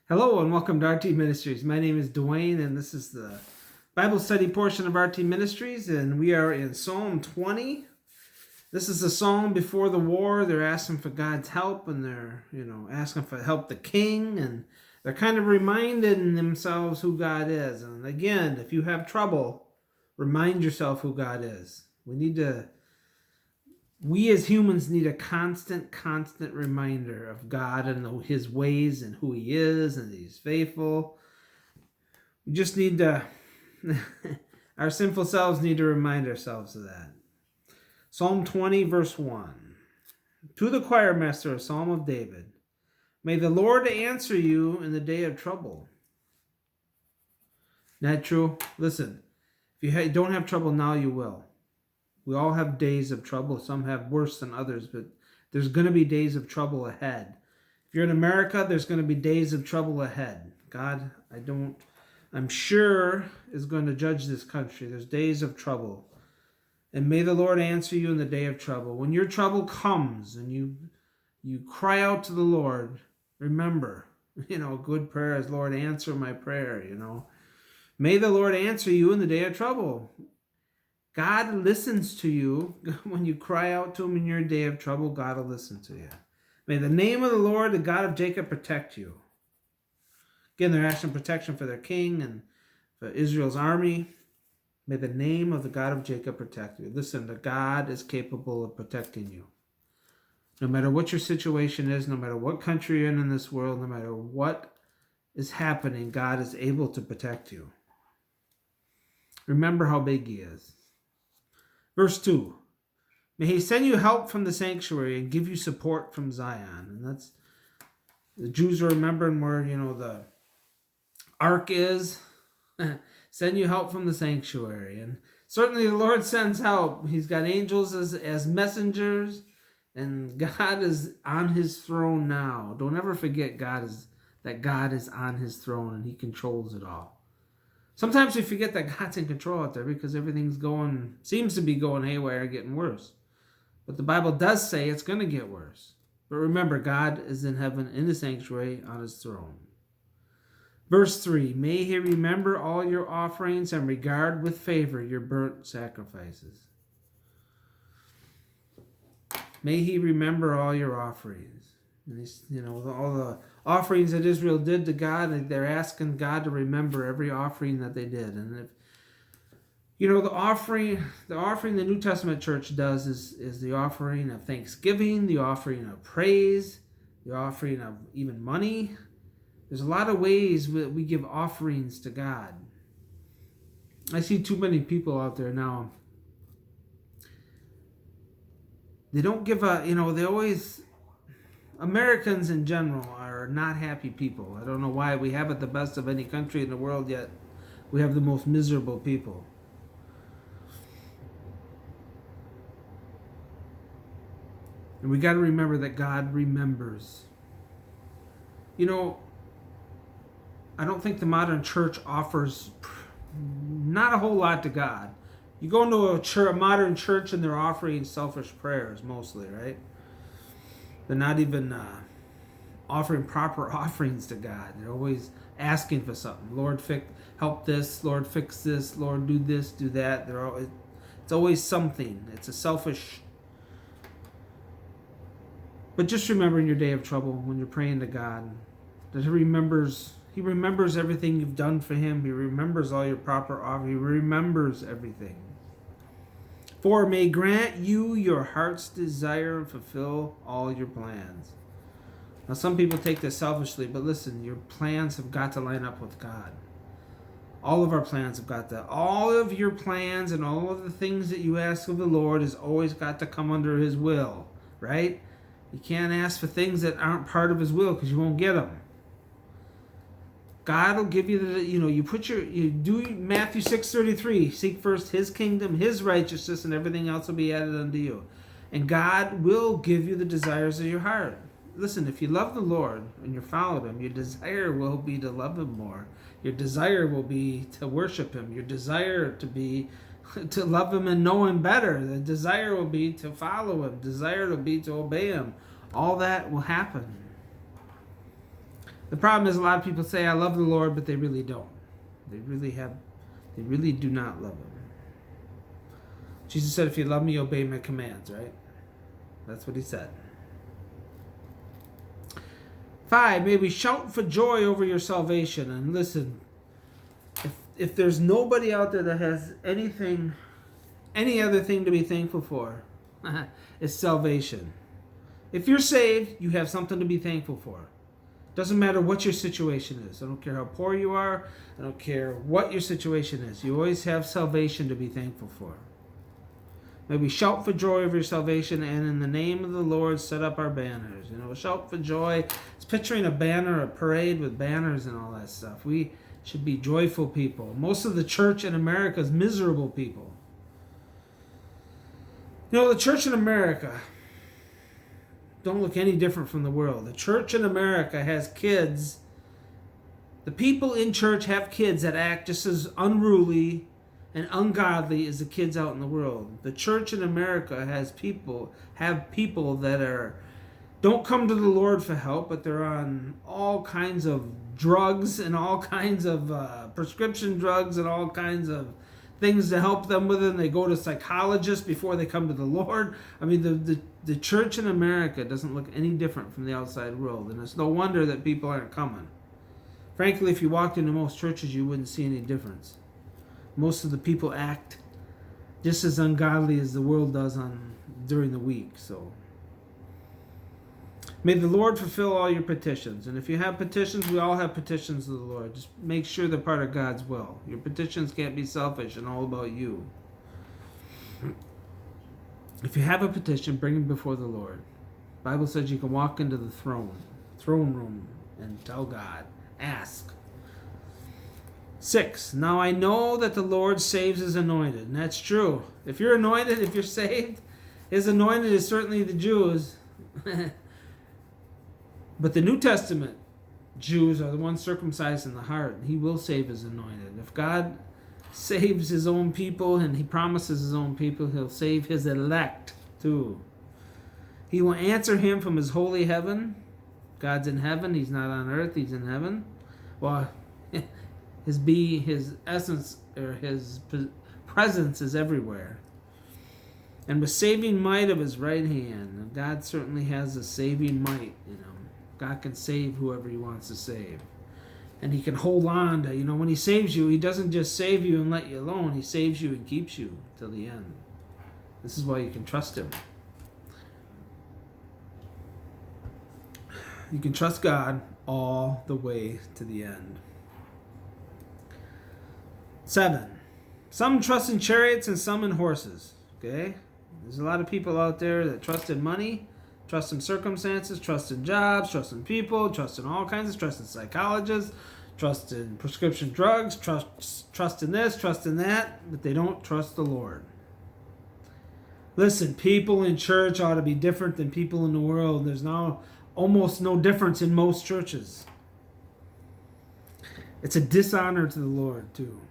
Hello and welcome to RT Ministries. My name is Dwayne and this is the Bible study portion of RT Ministries, and we are in Psalm 20. This is a psalm before the war. They're asking for God's help, and they're, asking for help the king, and they're kind of reminding themselves who God is. And again, if you have trouble, remind yourself who God is. We as humans need a constant reminder of God and his ways and who he is and that he's faithful. We just need to, our sinful selves need to remind ourselves of that. Psalm 20, verse 1. To the choir master, a psalm of David. May the Lord answer you in the day of trouble. Not true? Listen, if you don't have trouble now, you will. We all have days of trouble. Some have worse than others, but there's going to be days of trouble ahead. If you're in America, there's going to be days of trouble ahead. God, I'm sure, is going to judge this country. There's days of trouble. And may the Lord answer you in the day of trouble. When your trouble comes and you cry out to the Lord, remember, a good prayer is, Lord, answer my prayer, May the Lord answer you in the day of trouble. God listens to you when you cry out to him in your day of trouble. God will listen to you. May the name of the Lord, the God of Jacob, protect you. Again, they're asking protection for their king and for Israel's army. May the name of the God of Jacob protect you. Listen, the God is capable of protecting you. No matter what your situation is, no matter what country you're in this world, no matter what is happening, God is able to protect you. Remember how big he is. Verse 2, may he send you help from the sanctuary and give you support from Zion. And that's, the Jews are remembering where, the ark is. Send you help from the sanctuary. And certainly the Lord sends help. He's got angels as messengers, and God is on his throne now. Don't ever forget that God is on his throne and he controls it all. Sometimes we forget that God's in control out there because everything's seems to be going haywire, getting worse. But the Bible does say it's going to get worse. But remember, God is in heaven in the sanctuary on his throne. Verse 3, may he remember all your offerings and regard with favor your burnt sacrifices. May he remember all your offerings. And all the offerings that Israel did to God, they're asking God to remember every offering that they did. And if the offering the New Testament church does is the offering of thanksgiving, the offering of praise, the offering of even money. There's a lot of ways we give offerings to God. I see too many people out there now. They don't give Americans in general are not happy people. I don't know why. We have it the best of any country in the world, yet we have the most miserable people. And we got to remember that God remembers. I don't think the modern church offers not a whole lot to God. You go into a modern church and they're offering selfish prayers mostly, right? They're not even offering proper offerings to God. They're always asking for something. Lord, help this. Lord, fix this. Lord, do this, do that. It's always something. It's a selfish. But just remember in your day of trouble, when you're praying to God, that He remembers everything you've done for Him. He remembers all your proper offerings. He remembers everything. For may grant you your heart's desire and fulfill all your plans. Now, some people take this selfishly, but listen, your plans have got to line up with God. All of our plans have got to. All of your plans and all of the things that you ask of the Lord has always got to come under His will, right? You can't ask for things that aren't part of His will because you won't get them. God will give you you do Matthew 6:33, seek first His kingdom, His righteousness, and everything else will be added unto you. And God will give you the desires of your heart. Listen, if you love the Lord and you follow Him, your desire will be to love Him more. Your desire will be to worship Him. Your desire to love Him and know Him better. The desire will be to follow Him. Desire will be to obey Him. All that will happen. The problem is a lot of people say, I love the Lord, but they really don't. They really do not love him. Jesus said, if you love me, obey my commands, right? That's what he said. 5, may we shout for joy over your salvation. And listen, if there's nobody out there that has any other thing to be thankful for, it's salvation. If you're saved, you have something to be thankful for. Doesn't matter what your situation is. I don't care how poor you are. I don't care what your situation is. You always have salvation to be thankful for. May we shout for joy over your salvation, and in the name of the Lord set up our banners. Shout for joy. It's picturing a banner, a parade with banners and all that stuff. We should be joyful people. Most of the church in America is miserable people. The church in America don't look any different from the world. The church in America has kids. The people in church have kids that act just as unruly and ungodly as the kids out in the world. The church in America have people that don't come to the Lord for help, but they're on all kinds of drugs and all kinds of prescription drugs and all kinds of things to help them with it, and they go to psychologists before they come to the Lord. I mean, the church in America doesn't look any different from the outside world, and it's no wonder that people aren't coming. Frankly, if you walked into most churches, you wouldn't see any difference. Most of the people act just as ungodly as the world does during the week. So, may the Lord fulfill all your petitions. And if you have petitions, we all have petitions to the Lord. Just make sure they're part of God's will. Your petitions can't be selfish and all about you. If you have a petition, bring it before the Lord. The Bible says you can walk into the throne room, and tell God, ask. 6, now I know that the Lord saves his anointed. And that's true. If you're anointed, if you're saved, his anointed is certainly the Jews. But the New Testament Jews are the ones circumcised in the heart. He will save his anointed. If God saves his own people and he promises his own people, he'll save his elect too. He will answer him from his holy heaven. God's in heaven. He's not on earth. He's in heaven. Well, his essence or his presence is everywhere. And with saving might of his right hand. God certainly has a saving might. God can save whoever he wants to save. And he can hold on to, when he saves you, he doesn't just save you and let you alone. He saves you and keeps you till the end. This is why you can trust him. You can trust God all the way to the end. 7, some trust in chariots and some in horses. Okay? There's a lot of people out there that trust in money, trust in circumstances, trust in jobs, trust in people, trust in all kinds of, trust in psychologists, trust in prescription drugs, trust in this, trust in that, but they don't trust the Lord. Listen, people in church ought to be different than people in the world. There's now almost no difference in most churches. It's a dishonor to the Lord, too.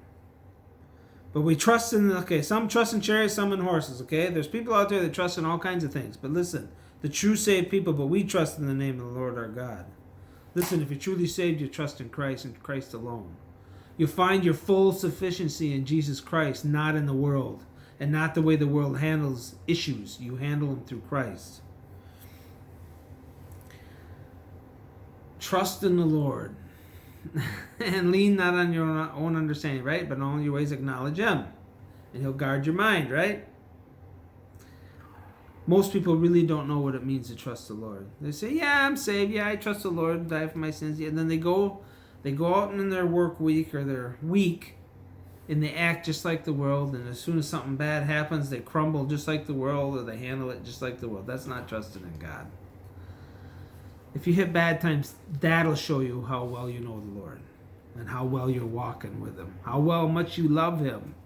But we trust in, some trust in chariots, some in horses, okay? There's people out there that trust in all kinds of things. But listen, the true saved people, but we trust in the name of the Lord our God. Listen, if you're truly saved, you trust in Christ and Christ alone. You'll find your full sufficiency in Jesus Christ, not in the world, and not the way the world handles issues. You handle them through Christ. Trust in the Lord. And lean not on your own understanding, right? But in all your ways acknowledge him. And he'll guard your mind, right? Most people really don't know what it means to trust the Lord. They say, yeah, I'm saved. Yeah, I trust the Lord, die for my sins. And then they go out in their work week or their week, and they act just like the world. And as soon as something bad happens, they crumble just like the world, or they handle it just like the world. That's not trusting in God. If you hit bad times, that'll show you how well you know the Lord and how well you're walking with him, how much you love him.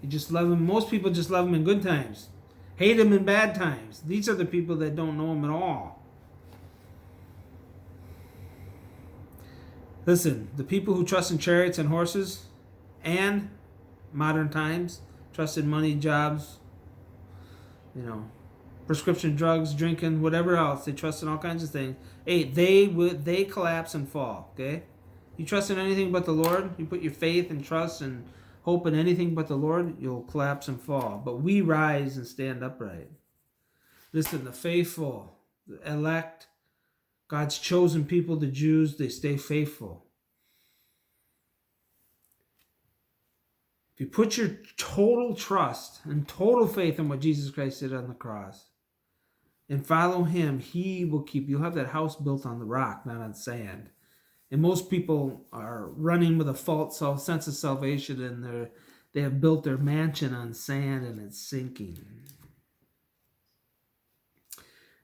You just love him. Most people just love him in good times, hate him in bad times. These are the people that don't know him at all. Listen, the people who trust in chariots and horses and modern times, trust in money, jobs, prescription drugs, drinking, whatever else. They trust in all kinds of things. Hey, they collapse and fall. Okay, you trust in anything but the Lord. You put your faith and trust and hope in anything but the Lord, you'll collapse and fall. But we rise and stand upright. Listen, the faithful, the elect, God's chosen people, the Jews, they stay faithful. If you put your total trust and total faith in what Jesus Christ did on the cross and follow him, he will keep you. You'll have that house built on the rock, not on sand. And most people are running with a false sense of salvation, and they have built their mansion on sand and it's sinking.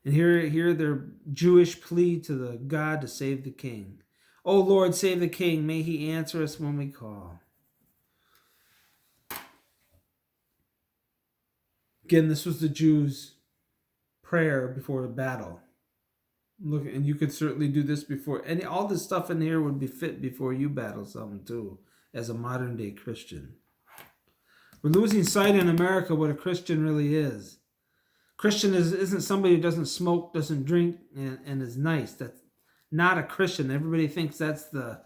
And here their Jewish plea to the God to save the king. "O Lord, save the king. May he answer us when we call." Again, this was the Jews' prayer before a battle. Look, and you could certainly do this before. And all this stuff in here would be fit before you battle something too, as a modern day Christian. We're losing sight in America what a Christian really is. Christian isn't somebody who doesn't smoke, doesn't drink, and is nice. That's not a Christian. Everybody thinks that's the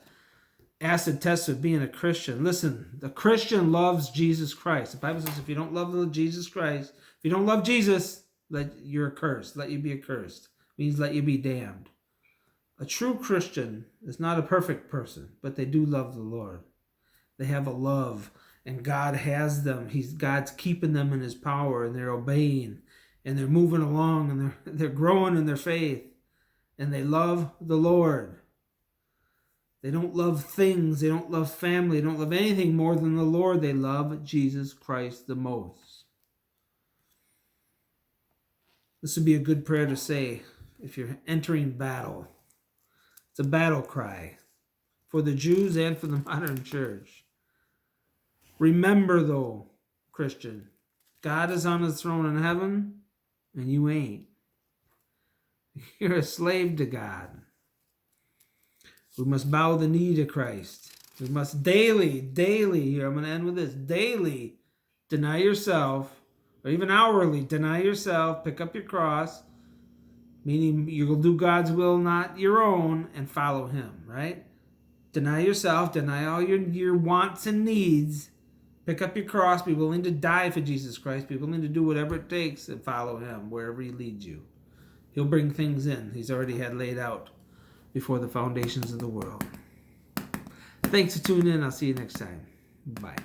acid test of being a Christian. Listen, the Christian loves Jesus Christ. The Bible says if you don't love Jesus Christ, if you don't love Jesus, you're accursed. Let you be accursed. Means let you be damned. A true Christian is not a perfect person, but they do love the Lord. They have a love, and God has them. God's keeping them in his power, and they're obeying, and they're moving along, and they're growing in their faith, and they love the Lord. They don't love things, they don't love family, they don't love anything more than the Lord. They love Jesus Christ the most. This would be a good prayer to say if you're entering battle. It's a battle cry for the Jews and for the modern church. Remember, though, Christian, God is on his throne in heaven, and you ain't. You're a slave to God. We must bow the knee to Christ. We must daily, here I'm going to end with this, daily deny yourself, or even hourly deny yourself, pick up your cross, meaning you'll do God's will, not your own, and follow him, right? Deny yourself, deny all your wants and needs, pick up your cross, be willing to die for Jesus Christ, be willing to do whatever it takes, and follow him wherever he leads you. He'll bring things in he's already had laid out before the foundations of the world. Thanks for tuning in. I'll see you next time. Bye.